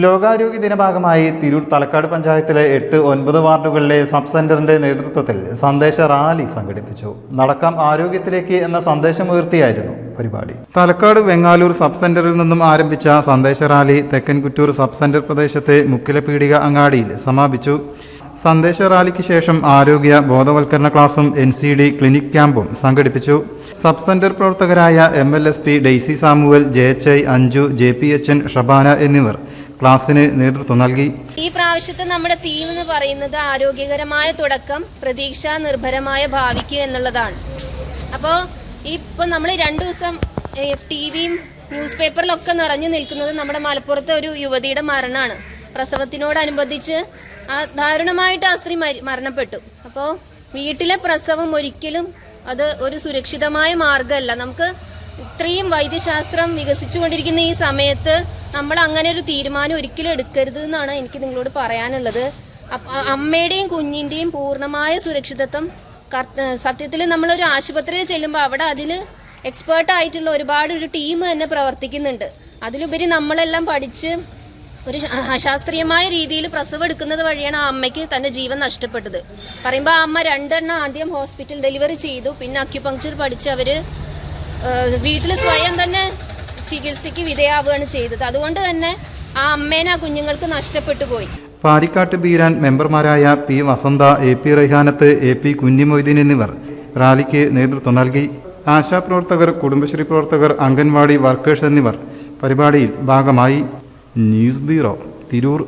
ലോകാരോഗ്യ ദിന ഭാഗമായി തിരൂർ തലക്കാട് പഞ്ചായത്തിലെ 8, 9 വാർഡുകളിലെ സബ് സെന്ററിന്റെ നേതൃത്വത്തിൽ സന്ദേശ റാലി സംഘടിപ്പിച്ചു. നടക്കാം ആരോഗ്യത്തിലേക്ക് എന്ന സന്ദേശമുയർത്തിയായിരുന്നു പരിപാടി. തലക്കാട് വെങ്ങാലൂർ സബ് സെന്ററിൽ നിന്നും ആരംഭിച്ച സന്ദേശ റാലി തെക്കൻകുറ്റൂർ സബ് സെന്റർ പ്രദേശത്തെ മുക്കിലപീടിക അങ്ങാടിയിൽ സമാപിച്ചു. സന്ദേശ റാലിക്ക് ശേഷം ആരോഗ്യ ബോധവൽക്കരണ ക്ലാസും NCD ക്ലിനിക് ക്യാമ്പും സംഘടിപ്പിച്ചു. സബ് സെന്റർ പ്രവർത്തകരായ MLSP Daisy Samuel, JHI Anju, JPHN Shabana എന്നിവർ ക്ലാസിന് നേതൃത്വം നൽകി. ഈ പ്രാവശ്യത്തെ നമ്മുടെ തീം എന്ന് പറയുന്നത് ആരോഗ്യകരമായ തുടക്കം, പ്രതീക്ഷ നിർഭരമായ ഭാവിക്ക് എന്നുള്ളതാണ്. അപ്പോൾ ഇപ്പോൾ നമ്മൾ 2 ദിവസം TVയും ന്യൂസ് പേപ്പറിലൊക്കെ നിറഞ്ഞു നിൽക്കുന്നത് നമ്മുടെ മലപ്പുറത്തെ ഒരു യുവതിയുടെ മരണമാണ്. പ്രസവത്തിനോടനുബന്ധിച്ച് ദാരുണമായിട്ട് ആ സ്ത്രീ മരണപ്പെട്ടു. അപ്പോൾ വീട്ടിലെ പ്രസവം ഒരിക്കലും അത് ഒരു സുരക്ഷിതമായ മാർഗമല്ല. നമുക്ക് ഇത്രയും വൈദ്യശാസ്ത്രം വികസിച്ചുകൊണ്ടിരിക്കുന്ന ഈ സമയത്ത് നമ്മൾ അങ്ങനെ ഒരു തീരുമാനം ഒരിക്കലും എടുക്കരുത് എന്നാണ് എനിക്ക് നിങ്ങളോട് പറയാനുള്ളത്. അമ്മയുടെയും കുഞ്ഞിൻ്റെയും പൂർണ്ണമായ സുരക്ഷിതത്വം സത്യത്തിൽ നമ്മളൊരു ആശുപത്രിയിൽ ചെല്ലുമ്പോൾ അവിടെ അതിൽ എക്സ്പേർട്ടായിട്ടുള്ള ഒരു ടീം തന്നെ പ്രവർത്തിക്കുന്നുണ്ട്. അതിലുപരി നമ്മളെല്ലാം പഠിച്ച് ഒരു അശാസ്ത്രീയമായ രീതിയിൽ പ്രസവം എടുക്കുന്നത് വഴിയാണ് ആ അമ്മയ്ക്ക് തൻ്റെ ജീവൻ നഷ്ടപ്പെട്ടത്. പറയുമ്പോൾ ആ അമ്മ 2 എണ്ണം ആദ്യം ഹോസ്പിറ്റൽ ഡെലിവറി ചെയ്തു, പിന്നെ അക്യുപങ്ക്ചർ പഠിച്ച് അവർ വീട്ടിൽ സ്വയം തന്നെ ചികിത്സയ്ക്ക് വിധേയാവുകയാണ് ചെയ്തത്. അതുകൊണ്ട് തന്നെ ആ അമ്മേനെ ആ കുഞ്ഞുങ്ങൾക്ക് നഷ്ടപ്പെട്ടു പോയി. പാരിക്കാട്ട് ബീരാൻ മെമ്പർമാരായ P വസന്ത, AP റൈഹാനത്ത്, AP കുഞ്ഞിമൊയ്തീൻ എന്നിവർ റാലിക്ക് നേതൃത്വം നൽകി. ആശാപ്രവർത്തകർ, കുടുംബശ്രീ പ്രവർത്തകർ, അംഗൻവാടി വർക്കേഴ്സ് എന്നിവർ പരിപാടിയിൽ ഭാഗമായി. News bureau, Tirur.